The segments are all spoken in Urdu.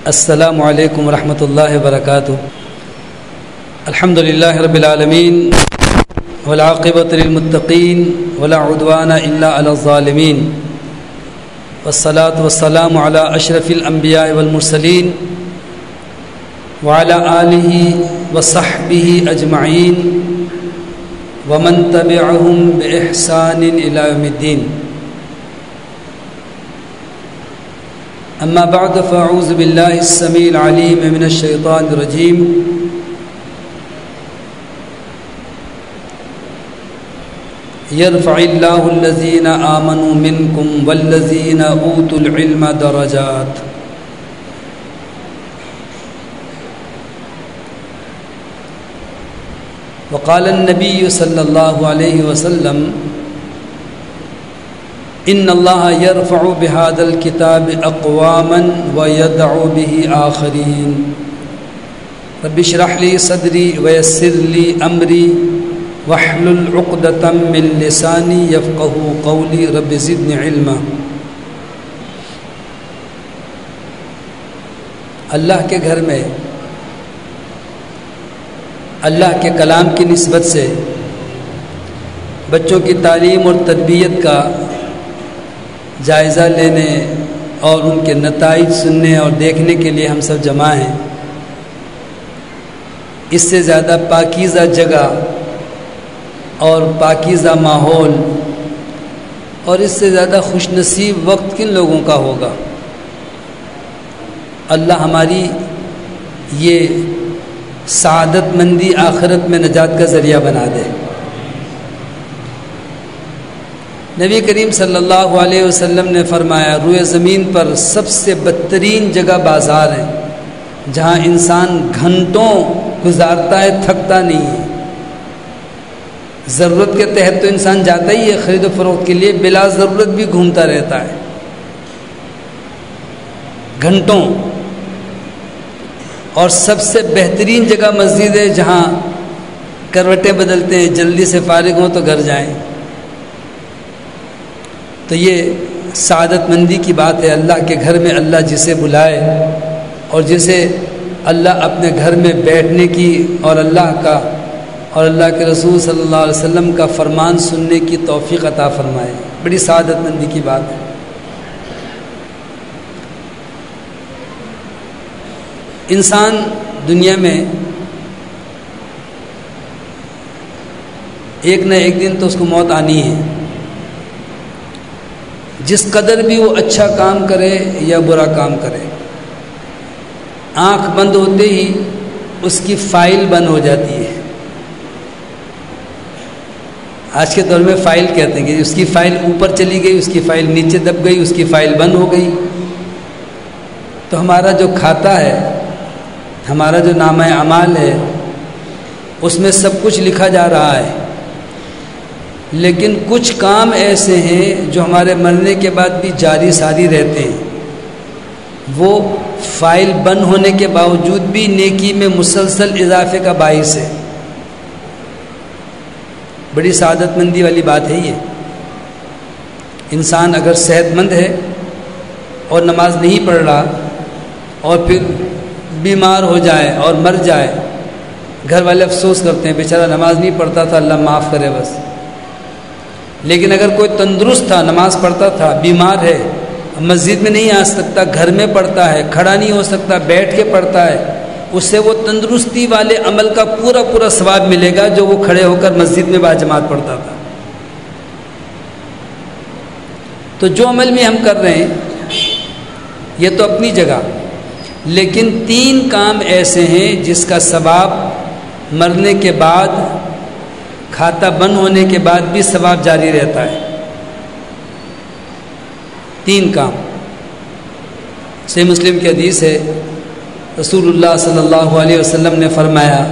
السلام علیکم ورحمۃ اللہ وبرکاتہ۔ الحمد للہ رب العالمین والعاقبۃ للمتقین ولا عدوان الا علی الظالمین والصلاة والسلام علی اشرف الانبیاء والمرسلین وعلی آلہ وصحبہ اجمعین ومن تبعہم بإحسان الی یوم الدین۔ اما بعد فاعوذ باللہ السمیع العلیم من الشیطان الرجیم۔ یرفع اللہ الذین آمنوا منکم والذین اوتوا العلم درجات۔ وقال النبی صلی اللہ علیہ وسلم ان اللہ یرفع بهذا الکتاب اقواما ویدع به آخرین۔ رب اشرح لی صدری ویسر لی امری واحلل عقدۃ من لسانی یفقهوا قولی رب زدنی علما۔ اللہ کے گھر میں اللہ کے کلام کی نسبت سے بچوں کی تعلیم اور تربیت کا جائزہ لینے اور ان کے نتائج سننے اور دیکھنے کے لیے ہم سب جمع ہیں۔ اس سے زیادہ پاکیزہ جگہ اور پاکیزہ ماحول اور اس سے زیادہ خوش نصیب وقت کن لوگوں کا ہوگا؟ اللہ ہماری یہ سعادت مندی آخرت میں نجات کا ذریعہ بنا دے۔ نبی کریم صلی اللہ علیہ وسلم نے فرمایا روئے زمین پر سب سے بدترین جگہ بازار ہے، جہاں انسان گھنٹوں گزارتا ہے، تھکتا نہیں ہے۔ ضرورت کے تحت تو انسان جاتا ہی ہے خرید و فروخت کے لیے، بلا ضرورت بھی گھومتا رہتا ہے گھنٹوں۔ اور سب سے بہترین جگہ مسجد ہے، جہاں کروٹیں بدلتے ہیں، جلدی سے فارغ ہوں تو گھر جائیں۔ تو یہ سعادت مندی کی بات ہے۔ اللہ کے گھر میں اللہ جسے بلائے اور جسے اللہ اپنے گھر میں بیٹھنے کی اور اللہ کے رسول صلی اللہ علیہ وسلم کا فرمان سننے کی توفیق عطا فرمائے، بڑی سعادت مندی کی بات ہے۔ انسان دنیا میں ایک نہ ایک دن تو اس کو موت آنی ہے۔ جس قدر بھی وہ اچھا کام کرے یا برا کام کرے، آنکھ بند ہوتے ہی اس کی فائل بند ہو جاتی ہے۔ آج کے دور میں فائل کہتے ہیں کہ اس کی فائل اوپر چلی گئی، اس کی فائل نیچے دب گئی، اس کی فائل بند ہو گئی۔ تو ہمارا جو کھاتا ہے، ہمارا جو نامہ اعمال ہے، اس میں سب کچھ لکھا جا رہا ہے، لیکن کچھ کام ایسے ہیں جو ہمارے مرنے کے بعد بھی جاری ساری رہتے ہیں۔ وہ فائل بند ہونے کے باوجود بھی نیکی میں مسلسل اضافے کا باعث ہے۔ بڑی سعادت مندی والی بات ہے یہ۔ انسان اگر صحت مند ہے اور نماز نہیں پڑھ رہا اور پھر بیمار ہو جائے اور مر جائے، گھر والے افسوس کرتے ہیں بیچارہ نماز نہیں پڑھتا تھا، اللہ معاف کرے بس۔ لیکن اگر کوئی تندرست تھا، نماز پڑھتا تھا، بیمار ہے، مسجد میں نہیں آ سکتا، گھر میں پڑھتا ہے، کھڑا نہیں ہو سکتا، بیٹھ کے پڑھتا ہے، اس سے وہ تندرستی والے عمل کا پورا پورا ثواب ملے گا جو وہ کھڑے ہو کر مسجد میں باجماعت پڑھتا تھا۔ تو جو عمل بھی ہم کر رہے ہیں یہ تو اپنی جگہ، لیکن 3 کام ایسے ہیں جس کا ثواب مرنے کے بعد، کھاتا بند ہونے کے بعد بھی ثواب جاری رہتا ہے۔ 3 کام۔ صحیح مسلم کی حدیث ہے، رسول اللہ صلی اللہ علیہ وسلم نے فرمایا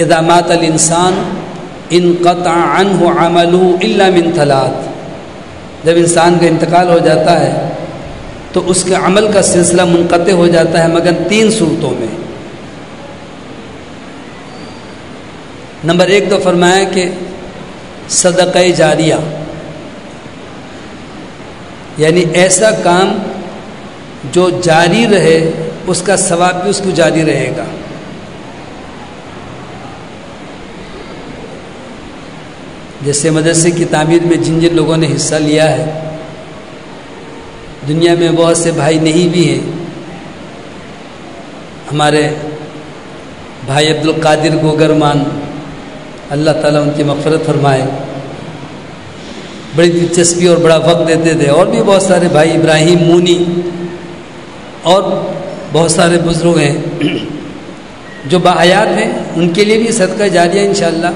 اذا مات الانسان انقطع عنہ عمله الا من 3۔ جب انسان کا انتقال ہو جاتا ہے تو اس کے عمل کا سلسلہ منقطع ہو جاتا ہے مگر 3 صورتوں میں۔ نمبر 1 تو فرمایا کہ صدقہ جاریہ، یعنی ایسا کام جو جاری رہے اس کا ثواب بھی اس کو جاری رہے گا۔ جیسے مدرسے کی تعمیر میں جن جن لوگوں نے حصہ لیا ہے، دنیا میں بہت سے بھائی نہیں بھی ہیں، ہمارے بھائی عبدالقادر گوگرمان، اللہ تعالیٰ ان کی مغفرت فرمائے، بڑی دلچسپی اور بڑا وقت دیتے تھے، اور بھی بہت سارے بھائی، ابراہیم مونی اور بہت سارے بزرگ ہیں جو باحیات ہیں، ان کے لیے بھی صدقہ جاریہ انشاءاللہ،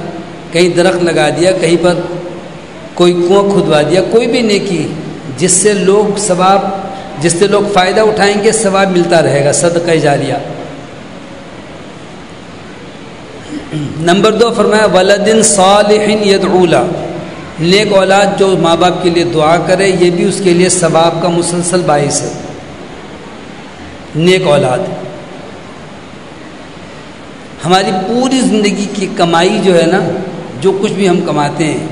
کہیں درخت لگا دیا، کہیں پر کوئی کنواں کھدوا دیا، کوئی بھی نیکی جس سے لوگ ثواب، جس سے لوگ فائدہ اٹھائیں گے، ثواب ملتا رہے گا، صدقہ جاریہ۔ نمبر 2 فرمایا ولد صالح یدعو لہ، نیک اولاد جو ماں باپ کے لیے دعا کرے، یہ بھی اس کے لیے ثواب کا مسلسل باعث ہے۔ نیک اولاد، ہماری پوری زندگی کی کمائی جو ہے نا، جو کچھ بھی ہم کماتے ہیں،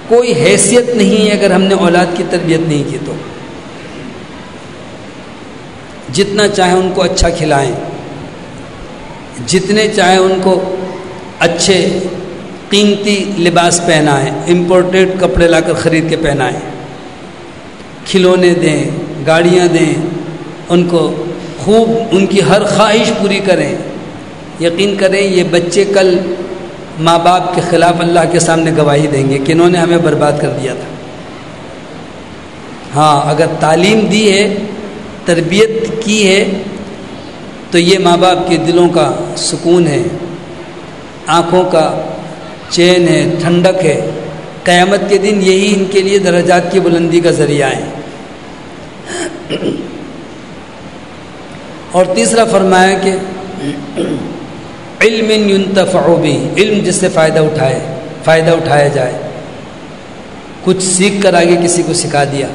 کوئی حیثیت نہیں ہے اگر ہم نے اولاد کی تربیت نہیں کی تو۔ جتنا چاہیں ان کو اچھا کھلائیں، جتنے چاہیں ان کو اچھے قیمتی لباس پہنائیں، امپورٹیڈ کپڑے لا کر خرید کے پہنائیں، کھلونے دیں، گاڑیاں دیں، ان کو خوب ان کی ہر خواہش پوری کریں، یقین کریں یہ بچے کل ماں باپ کے خلاف اللہ کے سامنے گواہی دیں گے کہ انہوں نے ہمیں برباد کر دیا تھا۔ ہاں، اگر تعلیم دی ہے، تربیت کی ہے، تو یہ ماں باپ کے دلوں کا سکون ہے، آنکھوں کا چین ہے، ٹھنڈک ہے، قیامت کے دن یہی ان کے لیے درجات کی بلندی کا ذریعہ ہے۔ اور تیسرا فرمایا کہ علم ينتفع به، علم جس سے فائدہ اٹھایا جائے، کچھ سیکھ کر آگے کسی کو سکھا دیا،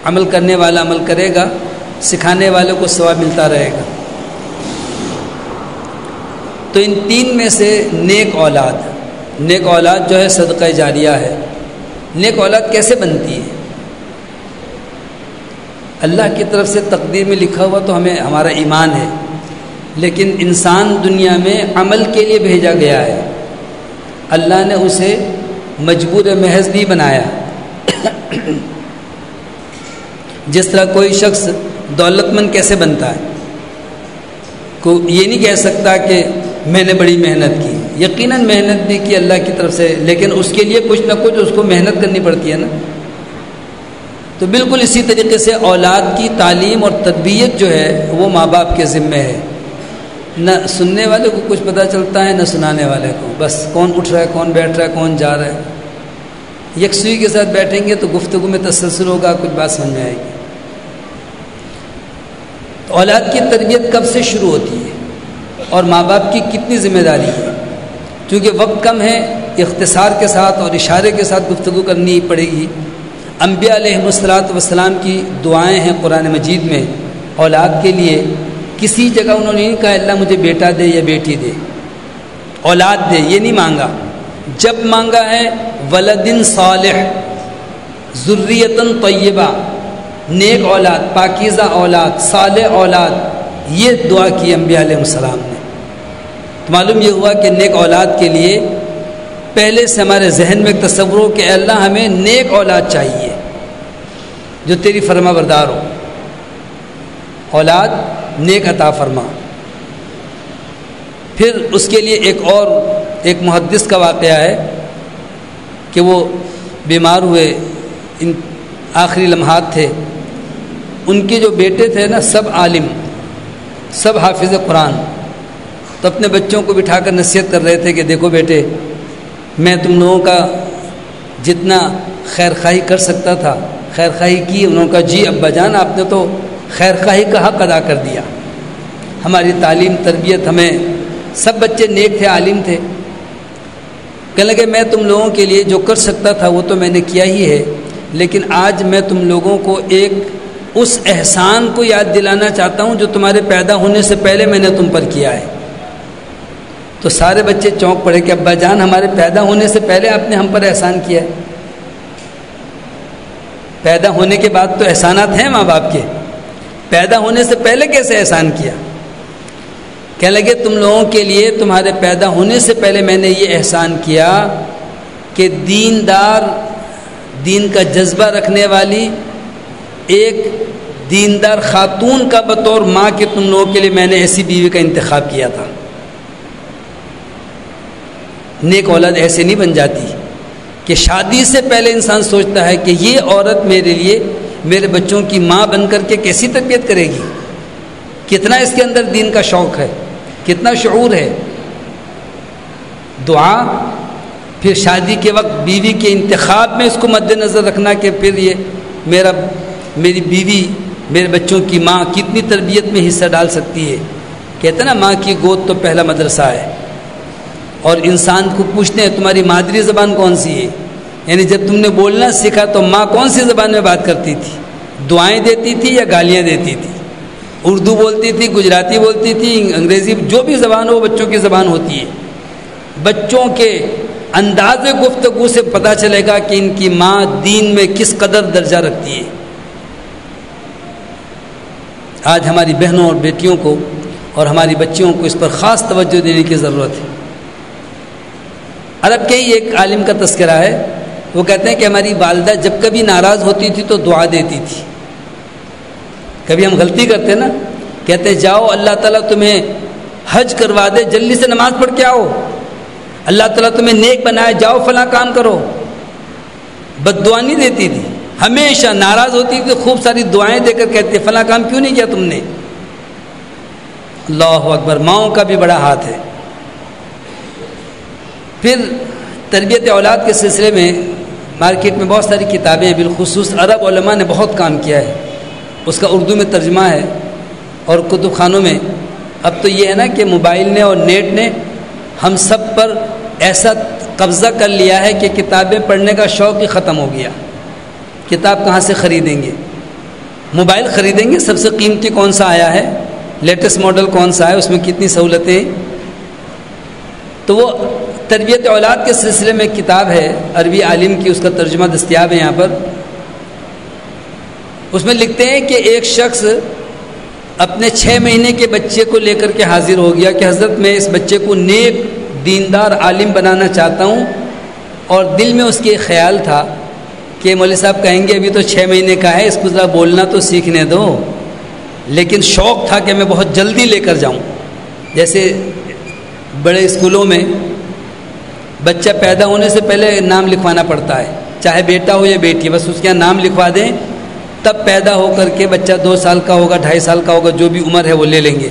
عمل کرنے والا عمل کرے گا، سکھانے والے کو ثواب ملتا رہے گا۔ تو ان 3 میں سے نیک اولاد جو ہے صدقہ جاریہ ہے۔ نیک اولاد کیسے بنتی ہے؟ اللہ کی طرف سے تقدیر میں لکھا ہوا تو ہمیں ہمارا ایمان ہے، لیکن انسان دنیا میں عمل کے لیے بھیجا گیا ہے، اللہ نے اسے مجبور محض نہیں بنایا۔ جس طرح کوئی شخص دولت مند کیسے بنتا ہے، کوئی یہ نہیں کہہ سکتا کہ میں نے بڑی محنت کی، یقیناً محنت بھی کی اللہ کی طرف سے، لیکن اس کے لیے کچھ نہ کچھ اس کو محنت کرنی پڑتی ہے نا۔ تو بالکل اسی طریقے سے اولاد کی تعلیم اور تربیت جو ہے وہ ماں باپ کے ذمے ہے۔ نہ سننے والے کو کچھ پتہ چلتا ہے، نہ سنانے والے کو، بس کون اٹھ رہا ہے، کون بیٹھ رہا ہے، کون جا رہا ہے۔ یکسوئی کے ساتھ بیٹھیں گے تو گفتگو میں تسلسل ہوگا، کچھ بات سمجھ میں آئے گی۔ تو اولاد کی تربیت کب سے شروع ہوتی ہے اور ماں باپ کی کتنی ذمہ داری ہے؟ چونکہ وقت کم ہے، اختصار کے ساتھ اور اشارے کے ساتھ گفتگو کرنی پڑے گی۔ انبیاء علیہ السلام کی دعائیں ہیں قرآن مجید میں اولاد کے لیے۔ کسی جگہ انہوں نے نہیں کہا اللہ مجھے بیٹا دے یا بیٹی دے، اولاد دے، یہ نہیں مانگا۔ جب مانگا ہے ولدن صالح، ذریتن طیبہ، نیک اولاد، پاکیزہ اولاد، صالح اولاد، یہ دعا کی انبیاء علیہ السلام نے۔ تو معلوم یہ ہوا کہ نیک اولاد کے لیے پہلے سے ہمارے ذہن میں ایک تصور ہو کہ اللہ ہمیں نیک اولاد چاہیے جو تیری فرما بردار ہو، اولاد نیک عطا فرما۔ پھر اس کے لیے ایک محدث کا واقعہ ہے کہ وہ بیمار ہوئے، ان آخری لمحات تھے، ان کے جو بیٹے تھے نا سب عالم، سب حافظ قرآن، تو اپنے بچوں کو بٹھا کر نصیحت کر رہے تھے کہ دیکھو بیٹے، میں تم لوگوں کا جتنا خیر خواہی کر سکتا تھا خیر خواہی کی۔ انہوں نے کہا جی ابا جان، آپ نے تو خیر خواہی کا حق ادا کر دیا، ہماری تعلیم تربیت، ہمیں سب بچے نیک تھے، عالم تھے۔ کہنے لگے میں تم لوگوں کے لیے جو کر سکتا تھا وہ تو میں نے کیا ہی ہے، لیکن آج میں تم لوگوں کو اس احسان کو یاد دلانا چاہتا ہوں جو تمہارے پیدا ہونے سے پہلے میں نے تم پر کیا ہے۔ تو سارے بچے چونک پڑے کہ ابا جان ہمارے پیدا ہونے سے پہلے آپ نے ہم پر احسان کیا ہے۔ پیدا ہونے کے بعد تو احسانات ہیں ماں باپ کے، پیدا ہونے سے پہلے کیسے احسان کیا؟ کہنے لگے تم لوگوں کے لیے تمہارے پیدا ہونے سے پہلے میں نے یہ احسان کیا کہ دیندار، دین کا جذبہ رکھنے والی ایک دیندار خاتون کا بطور ماں کے تم لوگوں کے لیے میں نے ایسی بیوی کا انتخاب کیا تھا۔ نیک اولاد ایسے نہیں بن جاتی کہ شادی سے پہلے انسان سوچتا ہے کہ یہ عورت میرے لیے میرے بچوں کی ماں بن کر کے کیسی تربیت کرے گی، کتنا اس کے اندر دین کا شوق ہے، کتنا شعور ہے۔ دعا، پھر شادی کے وقت بیوی کے انتخاب میں اس کو مد نظر رکھنا کہ پھر یہ میری بیوی میرے بچوں کی ماں کتنی تربیت میں حصہ ڈال سکتی ہے۔ کہتے ہیں نا ماں کی گود تو پہلا مدرسہ ہے، اور انسان کو پوچھتے ہیں تمہاری مادری زبان کون سی ہے، یعنی جب تم نے بولنا سیکھا تو ماں کون سی زبان میں بات کرتی تھی؟ دعائیں دیتی تھی یا گالیاں دیتی تھی؟ اردو بولتی تھی، گجراتی بولتی تھی، انگریزی، جو بھی زبان ہو وہ بچوں کی زبان ہوتی ہے۔ بچوں کے انداز گفتگو سے پتہ چلے گا کہ ان کی ماں دین میں کس قدر درجہ رکھتی ہے۔ آج ہماری بہنوں اور بیٹیوں کو اور ہماری بچیوں کو اس پر خاص توجہ دینے کی ضرورت ہے۔ عرب کے ہی ایک عالم کا تذکرہ ہے، وہ کہتے ہیں کہ ہماری والدہ جب کبھی ناراض ہوتی تھی تو دعا دیتی تھی۔ کبھی ہم غلطی کرتے نا، کہتے جاؤ اللہ تعالیٰ تمہیں حج کروا دے، جلدی سے نماز پڑھ کے آؤ، اللہ تعالیٰ تمہیں نیک بنائے، جاؤ فلاں کام کرو۔ بد دعا نہیں دیتی تھی، ہمیشہ ناراض ہوتی تھی خوب ساری دعائیں دے کر کہتے فلاں کام کیوں نہیں کیا تم نے۔ اللہ اکبر، ماؤں کا بھی بڑا ہاتھ ہے۔ پھر تربیت اولاد کے سلسلے میں مارکیٹ میں بہت ساری کتابیں ہیں، بالخصوص عرب علماء نے بہت کام کیا ہے، اس کا اردو میں ترجمہ ہے، اور کتب خانوں میں اب تو یہ ہے نا کہ موبائل نے اور نیٹ نے ہم سب پر ایسا قبضہ کر لیا ہے کہ کتابیں پڑھنے کا شوق ہی ختم ہو گیا۔ کتاب کہاں سے خریدیں گے؟ موبائل خریدیں گے، سب سے قیمتی کون سا آیا ہے، لیٹسٹ ماڈل کون سا ہے، اس میں کتنی سہولتیں ہیں۔ تو وہ تربیت اولاد کے سلسلے میں کتاب ہے عربی عالم کی، اس کا ترجمہ دستیاب ہے یہاں پر۔ اس میں لکھتے ہیں کہ ایک شخص اپنے 6 مہینے کے بچے کو لے کر کے حاضر ہو گیا کہ حضرت میں اس بچے کو نیک دیندار عالم بنانا چاہتا ہوں، اور دل میں اس کے خیال تھا کہ مولوی صاحب کہیں گے ابھی تو 6 مہینے کا ہے، اس کو ذرا بولنا تو سیکھنے دو، لیکن شوق تھا کہ میں بہت جلدی لے کر جاؤں۔ جیسے بڑے اسکولوں میں بچہ پیدا ہونے سے پہلے نام لکھوانا پڑتا ہے، چاہے بیٹا ہو یا بیٹی، بس اس کے یہاں نام لکھوا دیں، تب پیدا ہو کر کے بچہ 2 سال کا ہوگا، 2.5 سال کا ہوگا، جو بھی عمر ہے وہ لے لیں گے۔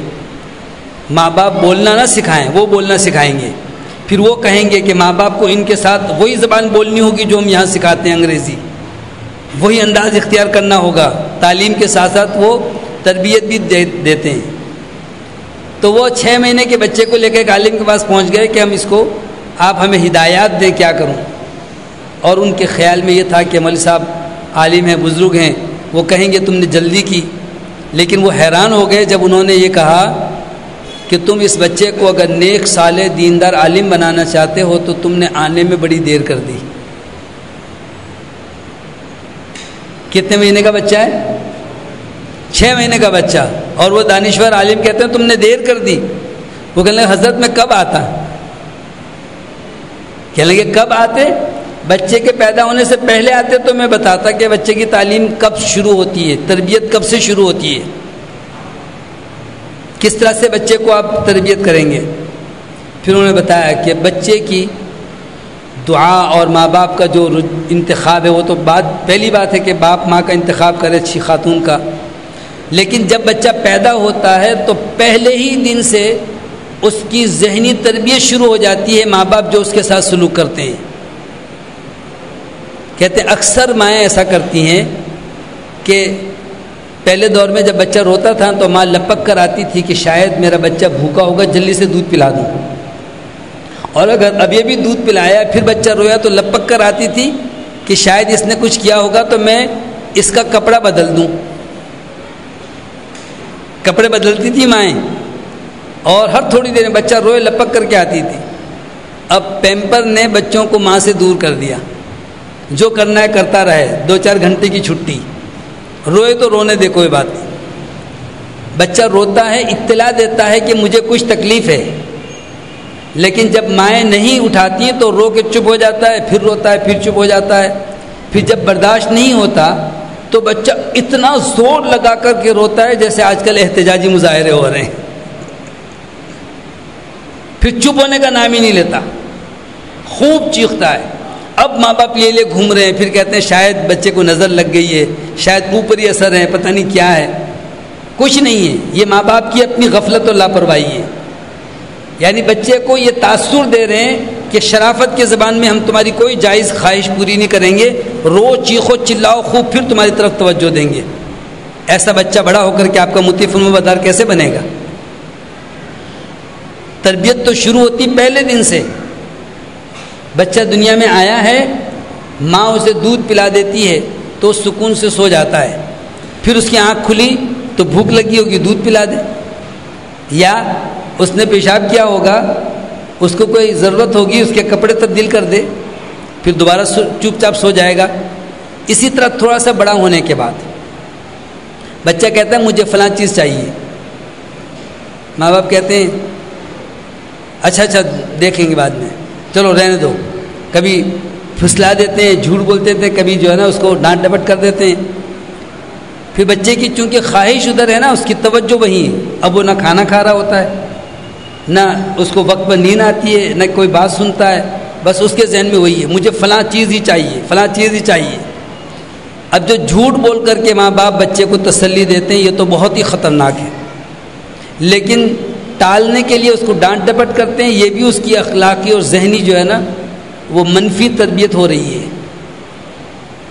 ماں باپ بولنا نہ سکھائیں، وہ بولنا سکھائیں گے، پھر وہ کہیں گے کہ ماں باپ کو ان کے ساتھ وہی زبان بولنی ہوگی جو ہم یہاں سکھاتے ہیں، انگریزی، وہی انداز اختیار کرنا ہوگا۔ تعلیم کے ساتھ ساتھ وہ تربیت بھی دیتے ہیں۔ تو وہ 6 مہینے کے بچے کو لے کے ایک عالم کے پاس پہنچ گئے کہ ہم اس کو، آپ ہمیں ہدایات دیں کیا کروں۔ اور ان کے خیال میں یہ تھا کہ مولوی صاحب عالم ہیں، بزرگ ہیں، وہ کہیں گے تم نے جلدی کی، لیکن وہ حیران ہو گئے جب انہوں نے یہ کہا کہ تم اس بچے کو اگر نیک صالح دیندار عالم بنانا چاہتے ہو تو تم نے آنے میں بڑی دیر کر دی۔ کتنے مہینے کا بچہ ہے؟ 6 مہینے کا بچہ، اور وہ دانشور عالم کہتے ہیں تم نے دیر کر دی۔ وہ کہنے لگے حضرت میں کب آتا؟ کہنے لگے کب آتے؟ بچے کے پیدا ہونے سے پہلے آتے تو میں بتاتا کہ بچے کی تعلیم کب شروع ہوتی ہے، تربیت کب سے شروع ہوتی ہے، کس طرح سے بچے کو آپ تربیت کریں گے۔ پھر انہوں نے بتایا کہ بچے کی دعا اور ماں باپ کا جو انتخاب ہے وہ تو پہلی بات ہے کہ باپ ماں کا انتخاب کرے اچھی خاتون کا، لیکن جب بچہ پیدا ہوتا ہے تو پہلے ہی دن سے اس کی ذہنی تربیت شروع ہو جاتی ہے، ماں باپ جو اس کے ساتھ سلوک کرتے ہیں۔ کہتے ہیں اکثر مائیں ایسا کرتی ہیں کہ پہلے دور میں جب بچہ روتا تھا تو ماں لپک کر آتی تھی کہ شاید میرا بچہ بھوکا ہوگا، جلدی سے دودھ پلا دوں، اور اگر ابھی بھی دودھ پلایا پھر بچہ رویا تو لپک کر آتی تھی کہ شاید اس نے کچھ کیا ہوگا تو میں اس کا کپڑا بدل دوں۔ کپڑے بدلتی تھی مائیں، اور ہر تھوڑی دیر میں بچہ روئے لپک کر کے آتی تھی۔ اب پیمپر نے بچوں کو ماں سے دور کر دیا، جو کرنا ہے کرتا رہے، 2-4 گھنٹے کی چھٹی، روئے تو رونے دے کوئی بات نہیں۔ بچہ روتا ہے، اطلاع دیتا ہے کہ مجھے کچھ تکلیف ہے، لیکن جب مائیں نہیں اٹھاتی ہیں تو رو کے چپ ہو جاتا ہے، پھر روتا ہے، پھر چپ ہو جاتا ہے۔ پھر جب برداشت نہیں ہوتا تو بچہ اتنا زور لگا کر کے روتا ہے جیسے آج کل احتجاجی مظاہرے ہو رہے ہیں، پھر چپ ہونے کا نام ہی نہیں لیتا، خوب چیختا ہے۔ اب ماں باپ یہ گھوم رہے ہیں، پھر کہتے ہیں شاید بچے کو نظر لگ گئی ہے، شاید اوپری اثر ہے، پتہ نہیں کیا ہے۔ کچھ نہیں ہے، یہ ماں باپ کی اپنی غفلت اور لاپرواہی ہے۔ یعنی بچے کو یہ تاثر دے رہے ہیں کہ شرافت کی زبان میں ہم تمہاری کوئی جائز خواہش پوری نہیں کریں گے، رو چیخو چلاؤ خوب، پھر تمہاری طرف توجہ دیں گے۔ ایسا بچہ بڑا ہو کر کے آپ کا مطیع فرمانبردار کیسے بنے گا؟ تربیت تو شروع ہوتی پہلے دن سے۔ بچہ دنیا میں آیا ہے، ماں اسے دودھ پلا دیتی ہے تو سکون سے سو جاتا ہے، پھر اس کی آنکھ کھلی تو بھوک لگی ہوگی، دودھ پلا دے، یا اس نے پیشاب کیا ہوگا، اس کو کوئی ضرورت ہوگی، اس کے کپڑے تبدیل کر دے، پھر دوبارہ چپ چاپ سو جائے گا۔ اسی طرح تھوڑا سا بڑا ہونے کے بعد بچہ کہتا ہے مجھے فلاں چیز چاہیے، ماں باپ کہتے ہیں اچھا دیکھیں گے بعد میں، چلو رہنے دو، کبھی پھسلا دیتے ہیں، جھوٹ بولتے تھے، کبھی جو ہے نا اس کو ڈانٹ ڈپٹ کر دیتے ہیں۔ پھر بچے کی چونکہ خواہش ادھر ہے نا، اس کی توجہ وہیں ہے، اب وہ نہ کھانا کھا رہا ہوتا ہے، نہ اس کو وقت پر نیند آتی ہے، نہ کوئی بات سنتا ہے، بس اس کے ذہن میں وہی ہے، مجھے فلاں چیز ہی چاہیے، فلاں چیز ہی چاہیے۔ اب جو جھوٹ بول کر کے ماں باپ بچے کو تسلی دیتے ہیں، یہ تو بہت ہی خطرناک ہے، لیکن ٹالنے کے لیے اس کو ڈانٹ ڈپٹ کرتے ہیں، یہ بھی اس کی اخلاقی اور ذہنی جو ہے نا وہ منفی تربیت ہو رہی ہے۔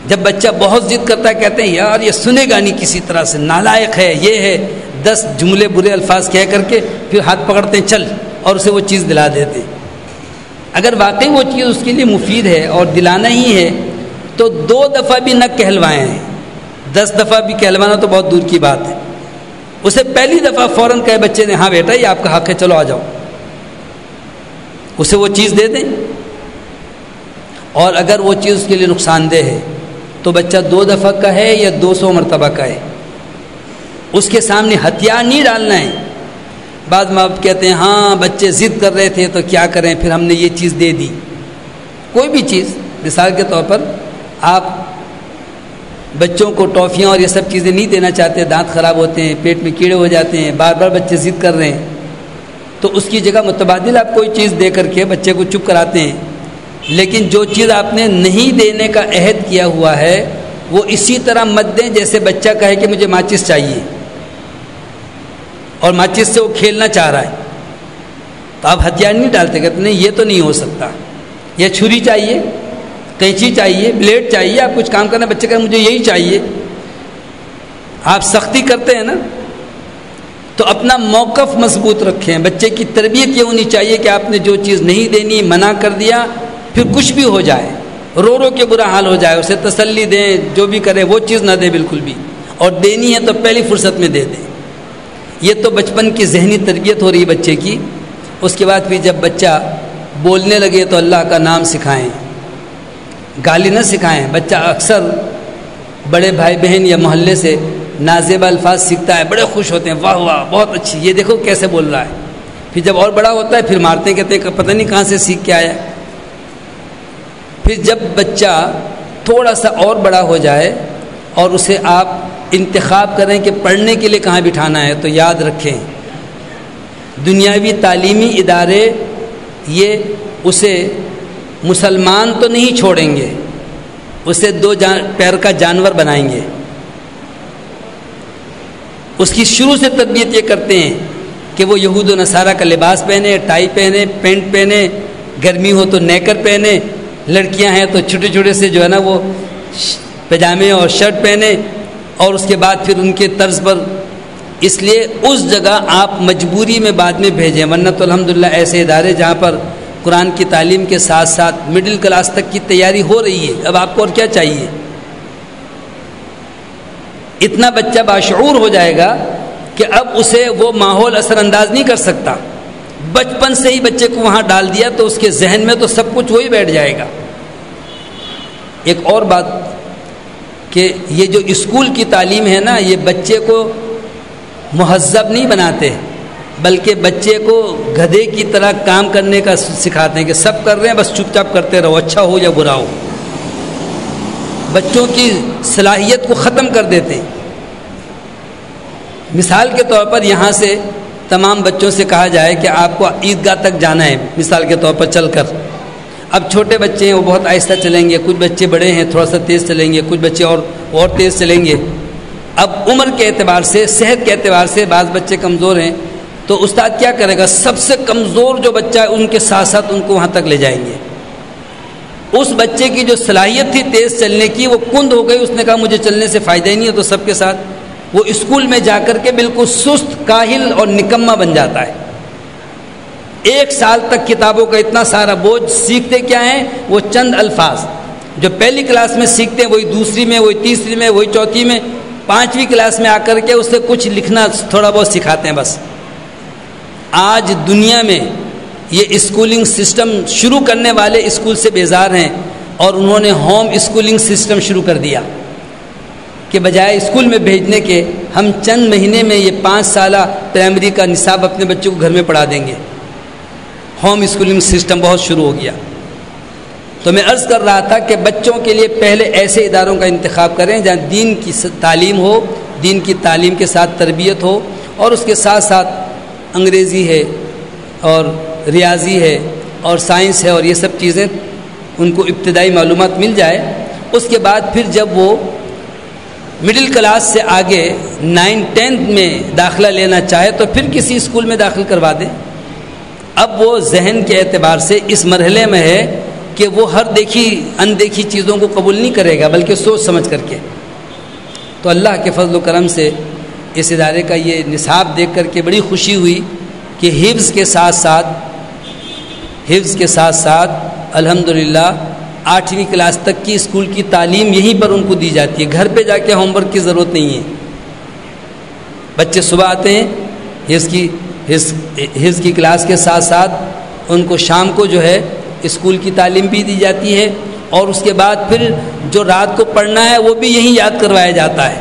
جب بچہ بہت ضد کرتا ہے، کہتے ہیں یار یہ سنے گا نہیں کسی طرح سے، نالائق ہے، یہ ہے، 10 جملے برے الفاظ کہہ کر کے پھر ہاتھ پکڑتے ہیں چل، اور اسے وہ چیز دلا دیتے ہیں۔ اگر واقعی وہ چیز اس کے لیے مفید ہے اور دلانا ہی ہے تو 2 دفعہ بھی نہ کہلوائیں، 10 دفعہ بھی کہلوانا تو بہت دور کی بات ہے۔ اسے پہلی دفعہ فوراً کہے بچے نے ہاں بیٹا یہ آپ کا حق ہے، چلو آ جاؤ، اسے وہ چیز دے دیں۔ اور اگر وہ چیز اس کے لیے نقصان دہ ہے تو بچہ 2 دفعہ کہے یا 200 مرتبہ کہے، اس کے سامنے ہتھیار نہیں ڈالنا ہے۔ بعض ماں باپ کہتے ہیں ہاں بچے ضد کر رہے تھے تو کیا کریں، پھر ہم نے یہ چیز دے دی۔ کوئی بھی چیز، مثال کے طور پر آپ بچوں کو ٹافیاں اور یہ سب چیزیں نہیں دینا چاہتے، دانت خراب ہوتے ہیں، پیٹ میں کیڑے ہو جاتے ہیں، بار بار بچے ضد کر رہے ہیں، تو اس کی جگہ متبادل آپ کوئی چیز دے کر کے بچے کو چپ کراتے ہیں۔ لیکن جو چیز آپ نے نہیں دینے کا عہد کیا ہوا ہے وہ اسی طرح مت دیں جیسے بچہ کہے کہ مجھے ماچس چاہیے اور ماچس سے وہ کھیلنا چاہ رہا ہے، تو آپ ہتھیار نہیں ڈالتے، کہتے نہیں یہ تو نہیں ہو سکتا، یہ چھری چاہیے، قینچی چاہیے، بلیڈ چاہیے، آپ کچھ کام کرنا، بچے کہے مجھے یہی چاہیے، آپ سختی کرتے ہیں نا، تو اپنا موقف مضبوط رکھیں۔ بچے کی تربیت یہ ہونی چاہیے کہ آپ نے جو چیز نہیں دینی منع کر دیا، پھر کچھ بھی ہو جائے، رو رو کے برا حال ہو جائے، اسے تسلی دیں، جو بھی کرے وہ چیز نہ دے بالکل بھی، اور دینی ہے تو پہلی فرصت میں دے دیں۔ یہ تو بچپن کی ذہنی تربیت ہو رہی ہے بچے کی۔ اس کے بعد پھر جب بچہ بولنے لگے تو اللہ کا نام سکھائیں، گالی نہ سکھائیں۔ بچہ اکثر بڑے بھائی بہن یا محلے سے نازیبہ الفاظ سیکھتا ہے، بڑے خوش ہوتے ہیں، واہ واہ بہت اچھی، یہ دیکھو کیسے بول رہا ہے۔ پھر جب اور بڑا ہوتا ہے پھر مارتے ہیں، کہتے ہیں پتہ نہیں کہاں سے سیکھ کے آیا۔ پھر جب بچہ تھوڑا سا اور بڑا ہو جائے اور اسے آپ انتخاب کریں کہ پڑھنے کے لیے کہاں بٹھانا ہے، تو یاد رکھیں دنیاوی تعلیمی ادارے یہ اسے مسلمان تو نہیں چھوڑیں گے، اسے 2 پیر کا جانور بنائیں گے۔ اس کی شروع سے تربیت یہ کرتے ہیں کہ وہ یہود و نصارہ کا لباس پہنے، ٹائی پہنے، پینٹ پہنے، گرمی ہو تو نیکر پہنے، لڑکیاں ہیں تو چھوٹے چھوٹے سے جو ہے نا وہ پجامے اور شرٹ پہنے، اور اس کے بعد پھر ان کے طرز پر، اس لیے اس جگہ آپ مجبوری میں بعد میں بھیجیں، ورنہ تو الحمدللہ ایسے ادارے جہاں پر قرآن کی تعلیم کے ساتھ ساتھ مڈل کلاس تک کی تیاری ہو رہی ہے، اب آپ کو اور کیا چاہیے؟ اتنا بچہ باشعور ہو جائے گا کہ اب اسے وہ ماحول اثر انداز نہیں کر سکتا۔ بچپن سے ہی بچے کو وہاں ڈال دیا تو اس کے ذہن میں تو سب کچھ وہی بیٹھ جائے گا۔ ایک اور بات کہ یہ جو اسکول کی تعلیم ہے نا، یہ بچے کو مہذب نہیں بناتے، بلکہ بچے کو گدھے کی طرح کام کرنے کا سکھاتے ہیں کہ سب کر رہے ہیں بس چپ چاپ کرتے رہو، اچھا ہو یا برا ہو۔ بچوں کی صلاحیت کو ختم کر دیتے ہیں۔ مثال کے طور پر یہاں سے تمام بچوں سے کہا جائے کہ آپ کو عیدگاہ تک جانا ہے، مثال کے طور پر چل کر، اب چھوٹے بچے ہیں وہ بہت آہستہ چلیں گے، کچھ بچے بڑے ہیں تھوڑا سا تیز چلیں گے، کچھ بچے اور تیز چلیں گے۔ اب عمر کے اعتبار سے، صحت کے اعتبار سے بعض بچے کمزور ہیں، تو استاد کیا کرے گا؟ سب سے کمزور جو بچہ ہے ان کے ساتھ ساتھ ان کو وہاں تک لے جائیں گے۔ اس بچے کی جو صلاحیت تھی تیز چلنے کی وہ کند ہو گئی، اس نے کہا مجھے چلنے سے فائدہ ہی نہیں ہے، تو سب کے ساتھ وہ اسکول میں جا کر کے بالکل سست، کاہل اور نکما بن جاتا ہے۔ ایک سال تک کتابوں کا اتنا سارا بوجھ، سیکھتے کیا ہیں؟ وہ چند الفاظ جو پہلی کلاس میں سیکھتے ہیں وہی دوسری میں، وہی تیسری میں، وہی چوتھی میں، پانچویں کلاس میں آ کر کے اسے کچھ لکھنا تھوڑا بہت سکھاتے ہیں بس۔ آج دنیا میں یہ اسکولنگ سسٹم شروع کرنے والے اسکول سے بیزار ہیں، اور انہوں نے ہوم اسکولنگ سسٹم شروع کر دیا کہ بجائے اسکول میں بھیجنے کے ہم چند مہینے میں یہ 5 سالہ پرائمری کا نصاب اپنے بچوں کو گھر میں پڑھا دیں گے۔ ہوم اسکولنگ سسٹم بہت شروع ہو گیا۔ تو میں عرض کر رہا تھا کہ بچوں کے لیے پہلے ایسے اداروں کا انتخاب کریں جہاں دین کی تعلیم ہو، دین کی تعلیم کے ساتھ تربیت ہو، اور اس کے ساتھ ساتھ انگریزی ہے اور ریاضی ہے اور سائنس ہے، اور یہ سب چیزیں ان کو ابتدائی معلومات مل جائے۔ اس کے بعد پھر جب وہ مڈل کلاس سے آگے 9-10 میں داخلہ لینا چاہے تو پھر کسی اسکول میں داخل کروا دیں۔ اب وہ ذہن کے اعتبار سے اس مرحلے میں ہے کہ وہ ہر اندیکھی چیزوں کو قبول نہیں کرے گا، بلکہ سوچ سمجھ کر کے۔ تو اللہ کے فضل و کرم سے اس ادارے کا یہ نصاب دیکھ کر کے بڑی خوشی ہوئی کہ حفظ کے ساتھ ساتھ الحمدللہ 8ویں کلاس تک کی اسکول کی تعلیم یہیں پر ان کو دی جاتی ہے۔ گھر پہ جا کے ہوم ورک کی ضرورت نہیں ہے۔ بچے صبح آتے ہیں، حفظ کی کلاس کے ساتھ ساتھ ان کو شام کو جو ہے اسکول کی تعلیم بھی دی جاتی ہے، اور اس کے بعد پھر جو رات کو پڑھنا ہے وہ بھی یہیں یاد کروایا جاتا ہے۔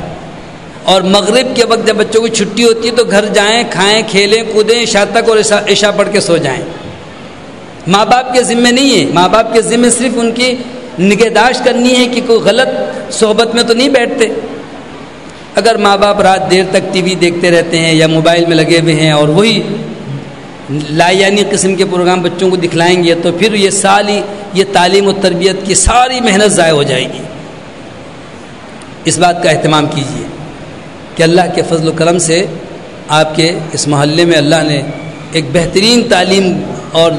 اور مغرب کے وقت جب بچوں کی چھٹی ہوتی ہے تو گھر جائیں، کھائیں، کھیلیں، کودیں عشاء تک، اور عشاء پڑھ کے سو جائیں۔ ماں باپ کے ذمے نہیں ہے، ماں باپ کے ذمے صرف ان کی نگہداشت کرنی ہے کہ کوئی غلط صحبت میں تو نہیں بیٹھتے۔ اگر ماں باپ رات دیر تک ٹی وی دیکھتے رہتے ہیں یا موبائل میں لگے ہوئے ہیں اور وہی لایانی قسم کے پروگرام بچوں کو دکھلائیں گے تو پھر یہ تعلیم و تربیت کی ساری محنت ضائع ہو جائے گی۔ اس بات کا اہتمام کیجیے کہ اللہ کے فضل و کرم سے آپ کے اس محلے میں اللہ نے ایک بہترین تعلیم اور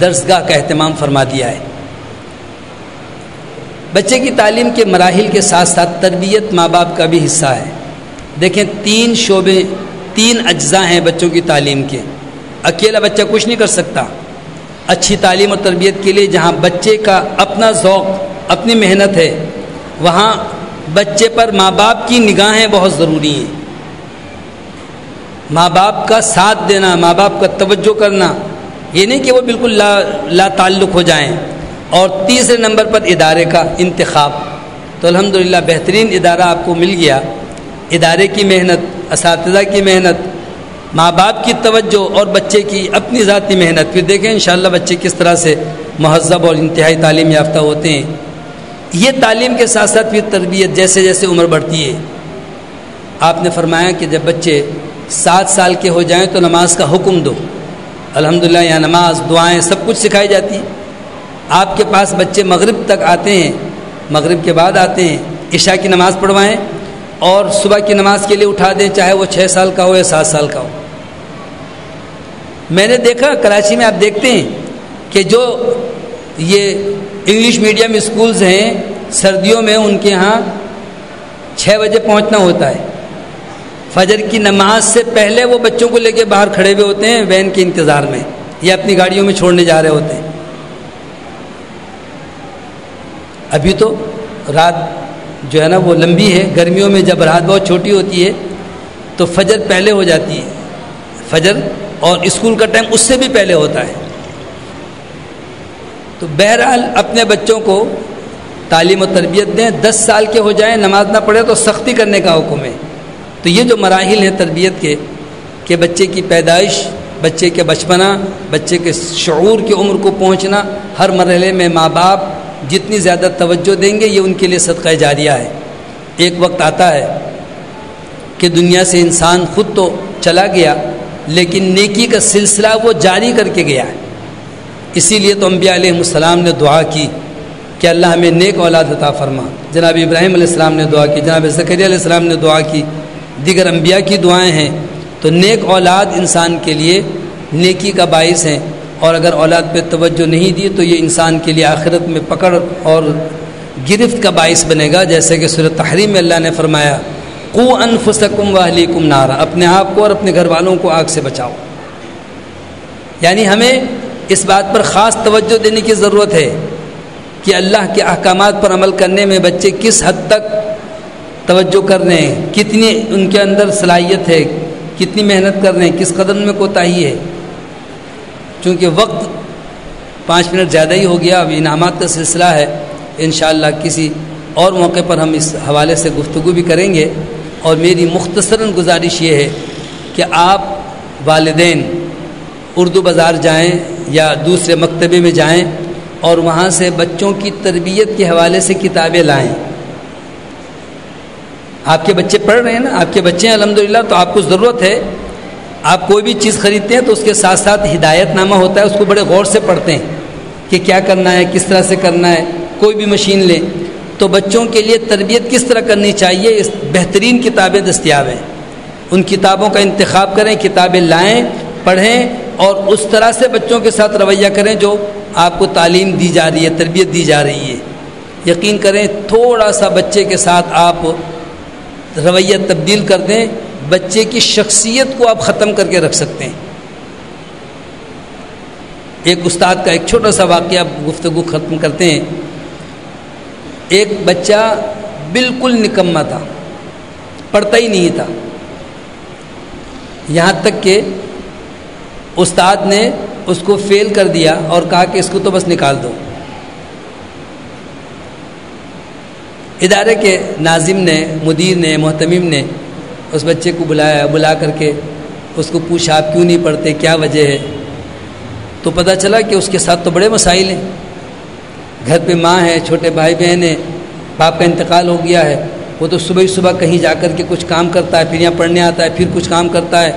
درسگاہ کا اہتمام فرما دیا ہے۔ بچے کی تعلیم کے مراحل کے ساتھ ساتھ تربیت ماں باپ کا بھی حصہ ہے۔ دیکھیں 3 شعبے، 3 اجزاء ہیں بچوں کی تعلیم کے۔ اکیلا بچہ کچھ نہیں کر سکتا۔ اچھی تعلیم اور تربیت کے لیے جہاں بچے کا اپنا ذوق، اپنی محنت ہے، وہاں بچے پر ماں باپ کی نگاہیں بہت ضروری ہیں۔ ماں باپ کا ساتھ دینا، ماں باپ کا توجہ کرنا، یہ نہیں کہ وہ بالکل لا تعلق ہو جائیں۔ اور تیسرے نمبر پر ادارے کا انتخاب۔ تو الحمدللہ بہترین ادارہ آپ کو مل گیا۔ ادارے کی محنت، اساتذہ کی محنت، ماں باپ کی توجہ اور بچے کی اپنی ذاتی محنت، پھر دیکھیں انشاءاللہ بچے کس طرح سے مہذب اور انتہائی تعلیم یافتہ ہوتے ہیں۔ یہ تعلیم کے ساتھ ساتھ پھر تربیت جیسے جیسے عمر بڑھتی ہے۔ آپ نے فرمایا کہ جب بچے 7 سال کے ہو جائیں تو نماز کا حکم دو۔ الحمدللہ یہاں نماز، دعائیں سب کچھ سکھائی جاتی ہیں۔ آپ کے پاس بچے مغرب تک آتے ہیں، مغرب کے بعد آتے ہیں، عشاء کی نماز پڑھوائیں اور صبح کی نماز کے لیے اٹھا دیں، چاہے وہ 6 سال کا ہو یا 7 سال کا ہو۔ میں نے دیکھا کراچی میں، آپ دیکھتے ہیں کہ جو یہ انگلش میڈیم اسکولز ہیں، سردیوں میں ان کے ہاں 6 بجے پہنچنا ہوتا ہے۔ فجر کی نماز سے پہلے وہ بچوں کو لے کے باہر کھڑے ہوئے ہوتے ہیں وین کے انتظار میں، یا اپنی گاڑیوں میں چھوڑنے جا رہے ہوتے ہیں۔ ابھی تو رات جو ہے نا وہ لمبی ہے، گرمیوں میں جب رات بہت چھوٹی ہوتی ہے تو فجر پہلے ہو جاتی ہے، فجر، اور اسکول کا ٹائم اس سے بھی پہلے ہوتا ہے۔ تو بہرحال اپنے بچوں کو تعلیم و تربیت دیں۔ 10 سال کے ہو جائیں نماز نہ پڑھے تو سختی کرنے کا حکم ہے۔ تو یہ جو مراحل ہیں تربیت کے کہ بچے کی پیدائش، بچے کے بچپنا، بچے کے شعور کی عمر کو پہنچنا، ہر مرحلے میں ماں باپ جتنی زیادہ توجہ دیں گے یہ ان کے لیے صدقہ جاریہ ہے۔ ایک وقت آتا ہے کہ دنیا سے انسان خود تو چلا گیا لیکن نیکی کا سلسلہ وہ جاری کر کے گیا ہے۔ اسی لیے تو انبیاء علیہ السلام نے دعا کی کہ اللہ ہمیں نیک اولاد عطا فرما۔ جناب ابراہیم علیہ السلام نے دعا کی، جناب زکریا علیہ السلام نے دعا کی، دیگر انبیاء کی دعائیں ہیں۔ تو نیک اولاد انسان کے لیے نیکی کا باعث ہیں، اور اگر اولاد پہ توجہ نہیں دی تو یہ انسان کے لیے آخرت میں پکڑ اور گرفت کا باعث بنے گا، جیسے کہ سورۃ تحریم میں اللہ نے فرمایا قوا انفسکم واہلیکم نارا، اپنے آپ کو اور اپنے گھر والوں کو آگ سے بچاؤ۔ یعنی ہمیں اس بات پر خاص توجہ دینے کی ضرورت ہے کہ اللہ کے احکامات پر عمل کرنے میں بچے کس حد تک توجہ کر رہے ہیں، کتنی ان کے اندر صلاحیت ہے، کتنی محنت کر رہے ہیں، کس قدر میں کوتاہی ہے۔ چونکہ وقت 5 منٹ زیادہ ہی ہو گیا، اب انعامات کا سلسلہ ہے، انشاءاللہ کسی اور موقع پر ہم اس حوالے سے گفتگو بھی کریں گے۔ اور میری مختصراً گزارش یہ ہے کہ آپ والدین اردو بازار جائیں یا دوسرے مکتبے میں جائیں اور وہاں سے بچوں کی تربیت کے حوالے سے کتابیں لائیں۔ آپ کے بچے پڑھ رہے ہیں نا، آپ کے بچے ہیں الحمدللہ، تو آپ کو ضرورت ہے، آپ کوئی بھی چیز خریدتے ہیں تو اس کے ساتھ ساتھ ہدایت نامہ ہوتا ہے، اس کو بڑے غور سے پڑھتے ہیں کہ کیا کرنا ہے، کس طرح سے کرنا ہے۔ کوئی بھی مشین لیں تو بچوں کے لیے تربیت کس طرح کرنی چاہیے، اس بہترین کتابیں دستیاب ہیں، ان کتابوں کا انتخاب کریں، کتابیں لائیں، پڑھیں اور اس طرح سے بچوں کے ساتھ رویہ کریں جو آپ کو تعلیم دی جا رہی ہے، تربیت دی جا رہی ہے۔ یقین کریں تھوڑا سا بچے کے ساتھ آپ رویہ تبدیل کر دیں، بچے کی شخصیت کو آپ ختم کر کے رکھ سکتے ہیں۔ ایک استاد کا ایک چھوٹا سا واقعہ گفتگو ختم کرتے ہیں۔ ایک بچہ بالکل نکما تھا، پڑھتا ہی نہیں تھا، یہاں تک کہ استاد نے اس کو فیل کر دیا اور کہا کہ اس کو تو بس نکال دو۔ ادارے کے ناظم نے، مدیر نے، محتمم نے اس بچے کو بلایا، بلا کر کے اس کو پوچھا آپ کیوں نہیں پڑھتے، کیا وجہ ہے؟ تو پتہ چلا کہ اس کے ساتھ تو بڑے مسائل ہیں، گھر پہ ماں ہے، چھوٹے بھائی بہن ہیں، باپ کا انتقال ہو گیا ہے، وہ تو صبح ہی صبح کہیں جا کر کے کچھ کام کرتا ہے، پھر یہاں پڑھنے آتا ہے، پھر کچھ کام کرتا ہے۔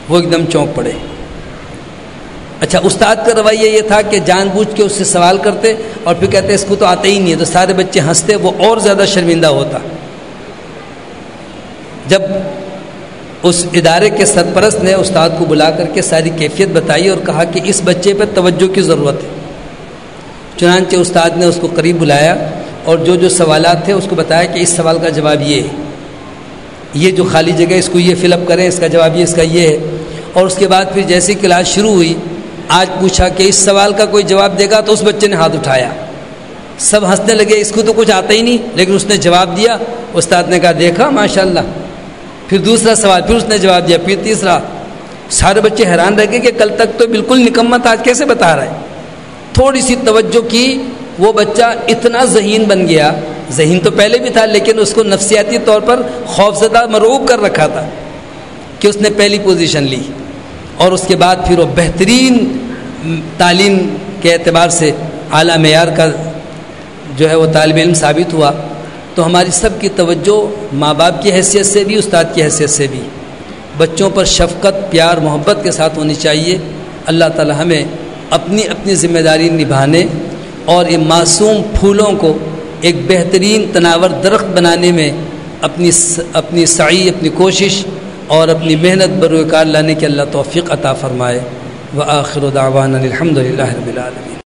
وہ ایک دم چونک پڑے۔ اچھا، استاد کا رویہ یہ تھا کہ جان بوجھ کے اس سے سوال کرتے اور پھر کہتے اس کو تو آتا ہی نہیں ہے، تو سارے بچے ہنستے، وہ اور زیادہ شرمندہ ہوتا۔ جب اس ادارے کے سرپرست نے استاد کو بلا کر کے ساری کیفیت بتائی اور کہا کہ اس بچے پر توجہ کی ضرورت ہے، چنانچہ استاد نے اس کو قریب بلایا اور جو سوالات تھے اس کو بتایا کہ اس سوال کا جواب یہ ہے، یہ جو خالی جگہ اس کو یہ فل اپ کریں، اس کا جواب یہ، اس کا یہ ہے۔ اور اس کے بعد پھر جیسی کلاس شروع ہوئی، آج پوچھا کہ اس سوال کا کوئی جواب دے گا، تو اس بچے نے ہاتھ اٹھایا، سب ہنسنے لگے، اس کو تو کچھ آتا ہی نہیں، لیکن اس نے جواب دیا۔ استاد نے کہا دیکھا ماشاءاللہ۔ پھر دوسرا سوال، پھر اس نے جواب دیا، پھر تیسرا۔ سارے بچے حیران رہ گئے کہ کل تک تو بالکل نکما تھا، آج کیسے بتا رہا ہے۔ تھوڑی سی توجہ کی، وہ بچہ اتنا ذہین بن گیا، ذہین تو پہلے بھی تھا لیکن اس کو نفسیاتی طور پر خوفزدہ، مرعوب کر رکھا تھا کہ اس نے پہلی پوزیشن لی، اور اس کے بعد پھر وہ بہترین تعلیم کے اعتبار سے اعلیٰ معیار کا جو ہے وہ طالب علم ثابت ہوا۔ تو ہماری سب کی توجہ ماں باپ کی حیثیت سے بھی، استاد کی حیثیت سے بھی بچوں پر شفقت، پیار، محبت کے ساتھ ہونی چاہیے۔ اللہ تعالی ہمیں اپنی ذمہ داری نبھانے اور ان معصوم پھولوں کو ایک بہترین تناور درخت بنانے میں اپنی سعی، اپنی کوشش اور اپنی محنت بروئے کار لانے کی اللہ توفیق عطا فرمائے۔ وآخر دعوانا الحمد للہ رب العالمین۔